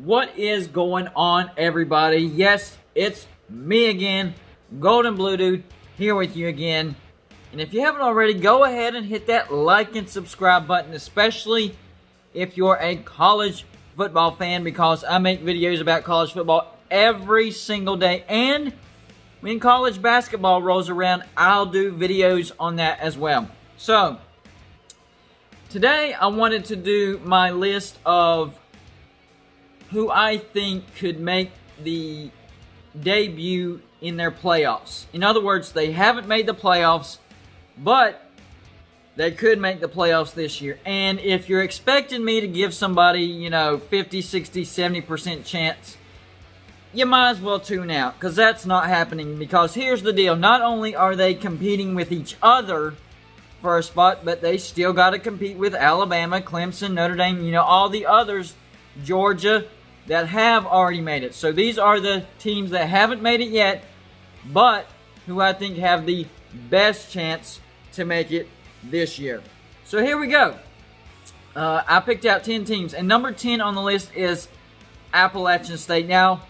What is going on, everybody? Yes, it's me again, Golden Blue Dude, here with you again. And if you haven't already, go ahead and hit that like and subscribe button, especially if you're a college football fan, because I make videos about college football every single day. And when college basketball rolls around, I'll do videos on that as well. So, today I wanted to do my list of who I think could make the debut in their playoffs. In other words, they haven't made the playoffs, but they could make the playoffs this year. And if you're expecting me to give somebody, 50, 60, 70% chance, you might as well tune out, because that's not happening. Because here's the deal. Not only are they competing with each other for a spot, but they still got to compete with Alabama, Clemson, Notre Dame, all the others, Georgia, that have already made it. So these are the teams that haven't made it yet, but who I think have the best chance to make it this year. So here we go. I picked out 10 teams, and number 10 on the list is Appalachian State. Now,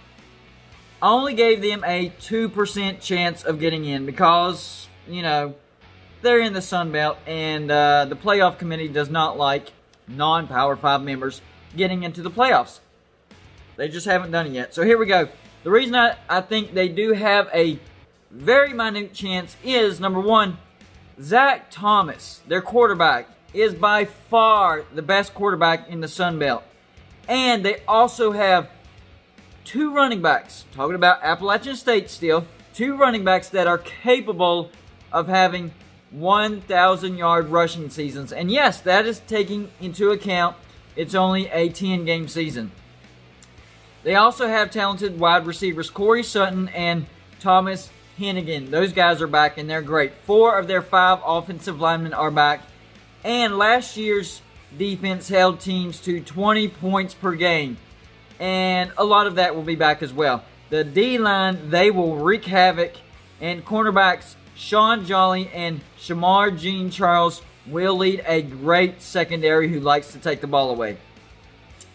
I only gave them a 2% chance of getting in because, they're in the Sun Belt, and the playoff committee does not like non-Power 5 members getting into the playoffs. They just haven't done it yet. So here we go. The reason I think they do have a very minute chance is, number one, Zach Thomas, their quarterback, is by far the best quarterback in the Sun Belt. And they also have two running backs, talking about Appalachian State still, two running backs that are capable of having 1,000-yard rushing seasons. And yes, that is taking into account it's only a 10-game season. They also have talented wide receivers Corey Sutton and Thomas Hennigan. Those guys are back, and they're great. 4 of their 5 offensive linemen are back. And last year's defense held teams to 20 points per game. And a lot of that will be back as well. The D-line, they will wreak havoc. And cornerbacks Sean Jolly and Shamar Jean Charles will lead a great secondary who likes to take the ball away.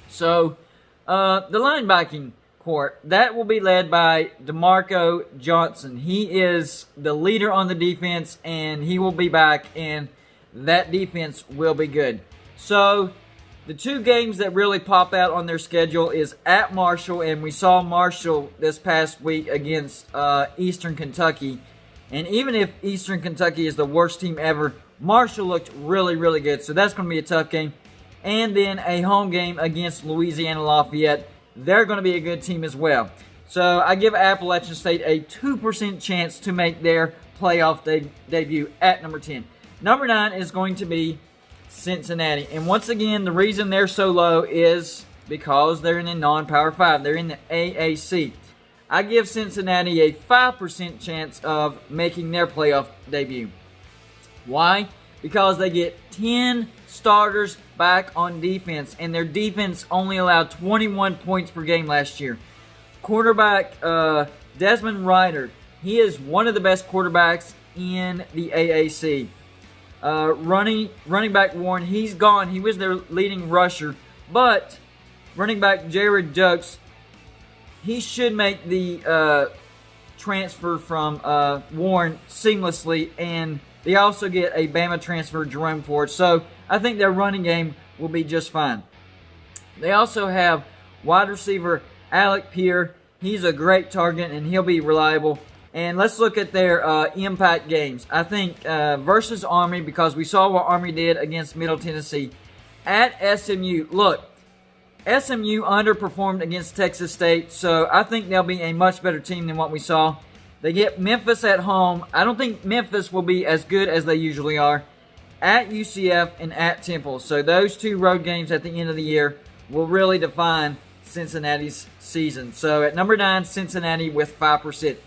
So, the linebacking court, that will be led by DeMarco Johnson. He is the leader on the defense, and he will be back, and that defense will be good. So, the two games that really pop out on their schedule is at Marshall, and we saw Marshall this past week against Eastern Kentucky. And even if Eastern Kentucky is the worst team ever, Marshall looked really, really good. So that's going to be a tough game. And then a home game against Louisiana Lafayette. They're going to be a good team as well. So I give Appalachian State a 2% chance to make their playoff debut at number 10. Number 9 is going to be Cincinnati. And once again, the reason they're so low is because they're in a non-Power 5. They're in the AAC. I give Cincinnati a 5% chance of making their playoff debut. Why? Because they get 10 starters back on defense, and their defense only allowed 21 points per game last year. Quarterback Desmond Ryder, he is one of the best quarterbacks in the AAC. Running back Warren, he's gone. He was their leading rusher, but running back Jared Jukes, he should make the transfer from Warren seamlessly, and they also get a Bama transfer, Jerome Ford. So I think their running game will be just fine. They also have wide receiver Alec Pierre. He's a great target, and he'll be reliable. And let's look at their impact games. I think versus Army, because we saw what Army did against Middle Tennessee. At SMU, look, SMU underperformed against Texas State, so I think they'll be a much better team than what we saw. They get Memphis at home. I don't think Memphis will be as good as they usually are. At UCF and at Temple. So those two road games at the end of the year will really define Cincinnati's season. So at number 9, Cincinnati with 5%.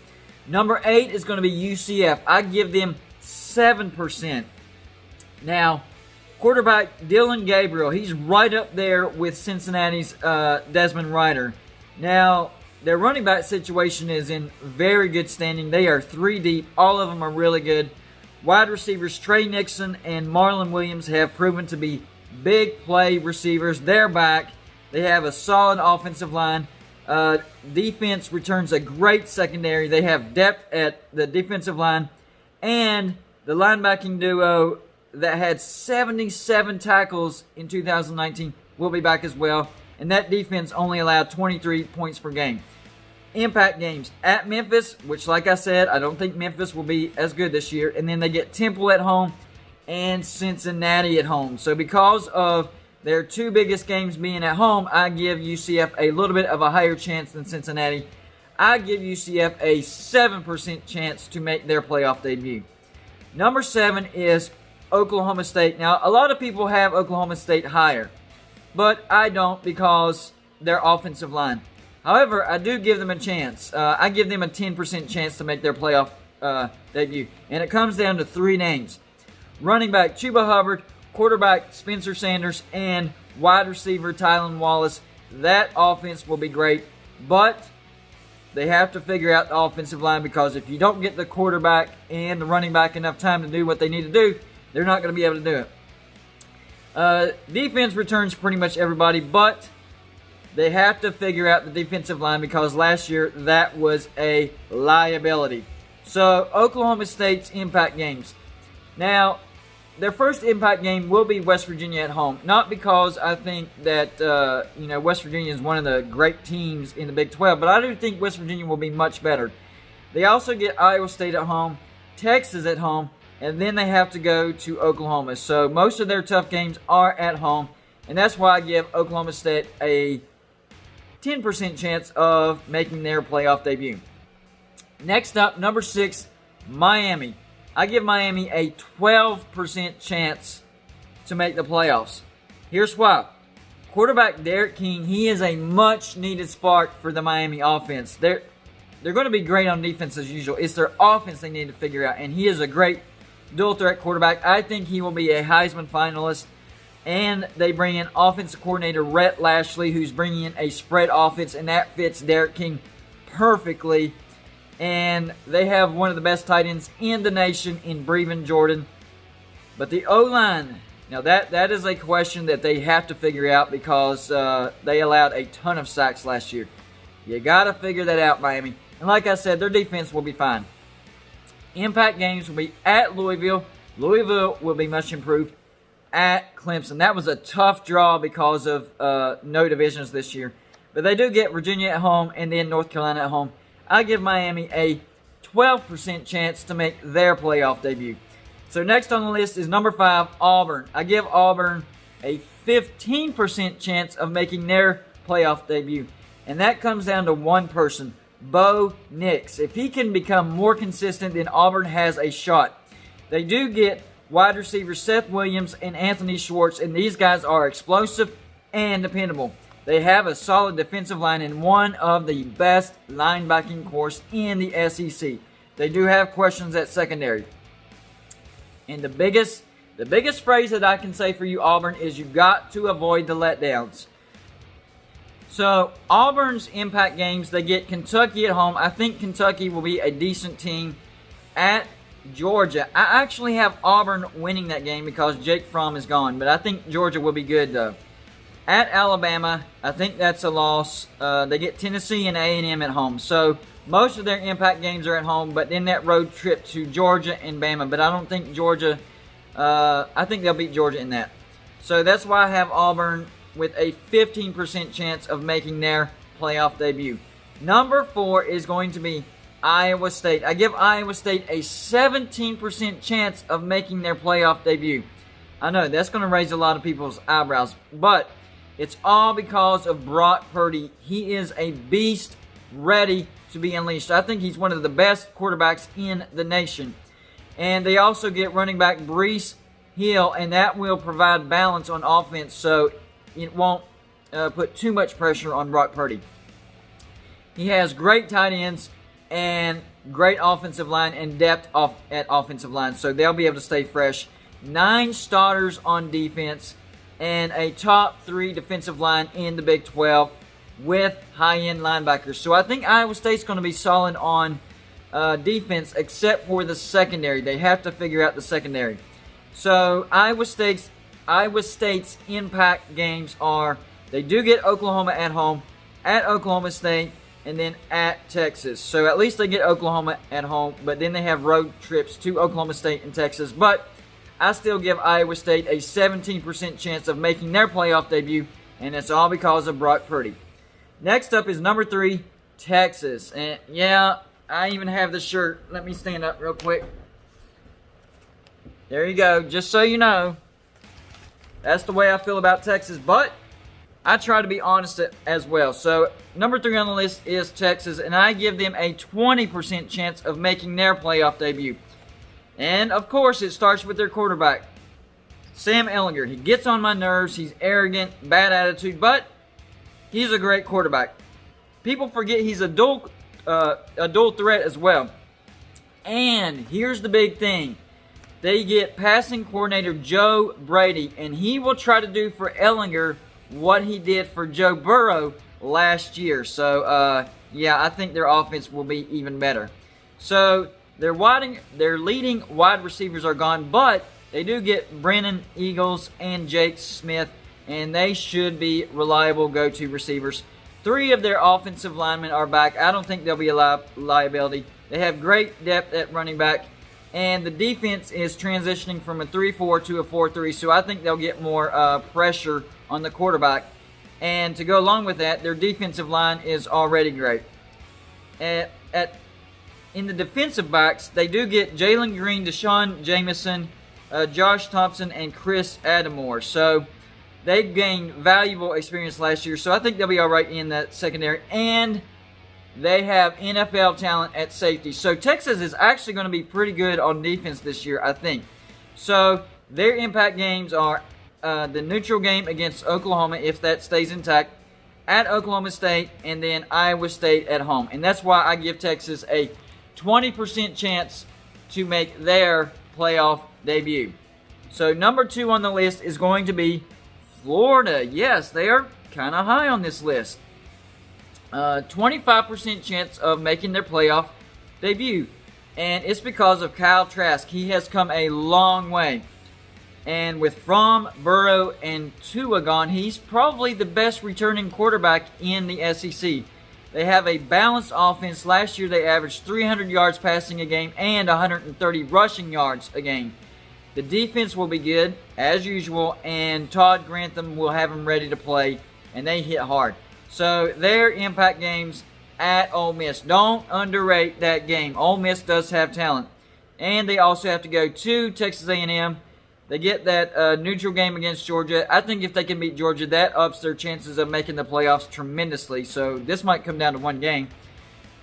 Number 8 is going to be UCF. I give them 7%. Now, quarterback Dylan Gabriel, he's right up there with Cincinnati's Desmond Ryder. Now, their running back situation is in very good standing. They are 3 deep. All of them are really good. Wide receivers Trey Nixon and Marlon Williams have proven to be big play receivers. They're back. They have a solid offensive line. Defense returns a great secondary. They have depth at the defensive line. And the linebacking duo that had 77 tackles in 2019 will be back as well. And that defense only allowed 23 points per game. Impact games at Memphis, which, like I said, I don't think Memphis will be as good this year. And then they get Temple at home and Cincinnati at home. So because of their two biggest games being at home, I give UCF a little bit of a higher chance than Cincinnati. I give UCF a 7% chance to make their playoff debut. Number 7 is Oklahoma State. Now, a lot of people have Oklahoma State higher, but I don't because their offensive line. However, I do give them a chance. I give them a 10% chance to make their playoff debut. And it comes down to 3 names. Running back Chuba Hubbard, quarterback Spencer Sanders, and wide receiver Tylan Wallace. That offense will be great, but they have to figure out the offensive line, because if you don't get the quarterback and the running back enough time to do what they need to do, they're not going to be able to do it. Defense returns pretty much everybody, but they have to figure out the defensive line, because last year that was a liability. So Oklahoma State's impact games. Now, their first impact game will be West Virginia at home. Not because I think that West Virginia is one of the great teams in the Big 12, but I do think West Virginia will be much better. They also get Iowa State at home, Texas at home, and then they have to go to Oklahoma. So most of their tough games are at home, and that's why I give Oklahoma State a 10% chance of making their playoff debut. Next up, number 6, Miami. I give Miami a 12% chance to make the playoffs. Here's why. Quarterback Derek King, he is a much-needed spark for the Miami offense. They're going to be great on defense as usual. It's their offense they need to figure out, and he is a great dual-threat quarterback. I think he will be a Heisman finalist, and they bring in offensive coordinator Rhett Lashley, who's bringing in a spread offense, and that fits Derek King perfectly. And they have one of the best tight ends in the nation in Brevin Jordan. But the O-line, now that is a question that they have to figure out, because they allowed a ton of sacks last year. You got to figure that out, Miami. And like I said, their defense will be fine. Impact games will be at Louisville. Louisville will be much improved. At Clemson. That was a tough draw because of no divisions this year. But they do get Virginia at home and then North Carolina at home. I give Miami a 12% chance to make their playoff debut. So next on the list is number 5, Auburn. I give Auburn a 15% chance of making their playoff debut. And that comes down to one person, Bo Nix. If he can become more consistent, then Auburn has a shot. They do get wide receivers Seth Williams and Anthony Schwartz, and these guys are explosive and dependable. They have a solid defensive line and one of the best linebacking corps in the SEC. They do have questions at secondary. And the biggest phrase that I can say for you, Auburn, is you've got to avoid the letdowns. So Auburn's impact games, they get Kentucky at home. I think Kentucky will be a decent team. At Georgia, I actually have Auburn winning that game because Jake Fromm is gone, but I think Georgia will be good though. At Alabama, I think that's a loss. They get Tennessee and A&M at home. So most of their impact games are at home, but then that road trip to Georgia and Bama. But I don't think Georgia, I think they'll beat Georgia in that. So that's why I have Auburn with a 15% chance of making their playoff debut. Number 4 is going to be Iowa State. I give Iowa State a 17% chance of making their playoff debut. I know that's going to raise a lot of people's eyebrows, but it's all because of Brock Purdy. He is a beast ready to be unleashed. I think he's one of the best quarterbacks in the nation. And they also get running back Breece Hill, and that will provide balance on offense, so it won't put too much pressure on Brock Purdy. He has great tight ends and great offensive line and depth at offensive line, so they'll be able to stay fresh. 9 starters on defense and a top 3 defensive line in the Big 12 with high-end linebackers. So I think Iowa State's going to be solid on defense except for the secondary. They have to figure out the secondary. So Iowa State's impact games are They do get Oklahoma at home, at Oklahoma State, and then at Texas. So at least they get Oklahoma at home, but then they have road trips to Oklahoma State and Texas. But I still give Iowa State a 17% chance of making their playoff debut, and it's all because of Brock Purdy. Next up is number 3, Texas. And yeah, I even have the shirt. Let me stand up real quick. There you go. Just so you know, that's the way I feel about Texas. But I try to be honest as well. So number 3 on the list is Texas, and I give them a 20% chance of making their playoff debut. And of course, it starts with their quarterback, Sam Ehlinger. He gets on my nerves. He's arrogant, bad attitude, but he's a great quarterback. People forget he's a dual threat as well. And here's the big thing. They get passing coordinator Joe Brady, and he will try to do for Ehlinger what he did for Joe Burrow last year. So, yeah, I think their offense will be even better. So, their leading wide receivers are gone, but they do get Brennan Eagles and Jake Smith, and they should be reliable go-to receivers. 3 of their offensive linemen are back. I don't think they'll be a liability. They have great depth at running back, and the defense is transitioning from a 3-4 to a 4-3, so I think they'll get more pressure on the quarterback. And to go along with that, their defensive line is already great. In the defensive backs, they do get Jalen Green, Deshaun Jamison, Josh Thompson, and Chris Adamore. So they gained valuable experience last year, so I think they'll be all right in that secondary. And they have NFL talent at safety. So Texas is actually going to be pretty good on defense this year, I think. So their impact games are the neutral game against Oklahoma, if that stays intact, at Oklahoma State, and then Iowa State at home. And that's why I give Texas a 20% chance to make their playoff debut. So number 2 on the list is going to be Florida. Yes, they are kind of high on this list. 25% chance of making their playoff debut. And it's because of Kyle Trask. He has come a long way. And with Fromm, Burrow, and Tua gone, he's probably the best returning quarterback in the SEC. They have a balanced offense. Last year they averaged 300 yards passing a game and 130 rushing yards a game. The defense will be good, as usual, and Todd Grantham will have them ready to play, and they hit hard. So their impact games at Ole Miss. Don't underrate that game. Ole Miss does have talent. And they also have to go to Texas A&M. They get that neutral game against Georgia. I think if they can beat Georgia, that ups their chances of making the playoffs tremendously. So this might come down to one game.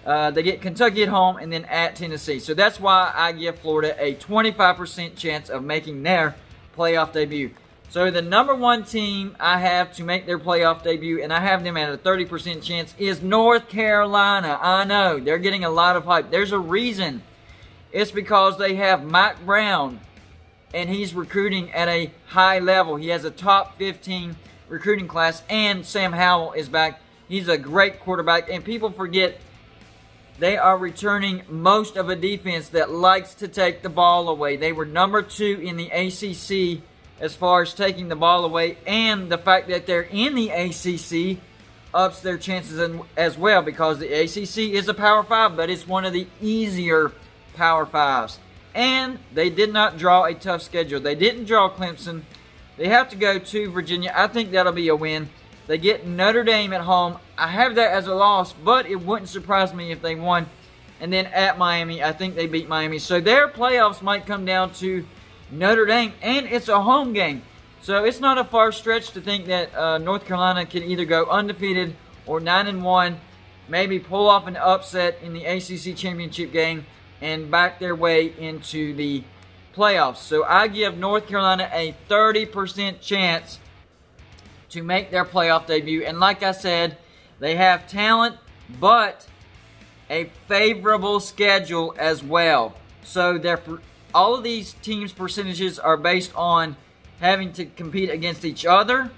They get Kentucky at home and then at Tennessee. So that's why I give Florida a 25% chance of making their playoff debut. So the number 1 team I have to make their playoff debut, and I have them at a 30% chance, is North Carolina. I know, they're getting a lot of hype. There's a reason. It's because they have Mike Brown, and he's recruiting at a high level. He has a top 15 recruiting class, and Sam Howell is back. He's a great quarterback, and people forget they are returning most of a defense that likes to take the ball away. They were number 2 in the ACC as far as taking the ball away, and the fact that they're in the ACC ups their chances as well, because the ACC is a Power 5, but it's one of the easier Power 5s. And they did not draw a tough schedule. They didn't draw Clemson. They have to go to Virginia. I think that'll be a win. They get Notre Dame at home. I have that as a loss, but it wouldn't surprise me if they won. And then at Miami, I think they beat Miami. So their playoffs might come down to Notre Dame, and it's a home game. So it's not a far stretch to think that North Carolina can either go undefeated or 9-1, maybe pull off an upset in the ACC championship game, and back their way into the playoffs. So I give North Carolina a 30% chance to make their playoff debut. And like I said, they have talent, but a favorable schedule as well. So all of these teams' percentages are based on having to compete against each other,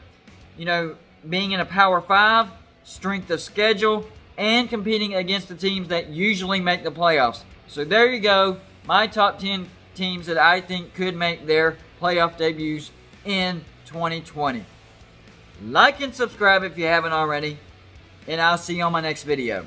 being in a Power 5, strength of schedule, and competing against the teams that usually make the playoffs. So there you go, my top 10 teams that I think could make their playoff debuts in 2020. Like and subscribe if you haven't already. And I'll see you on my next video.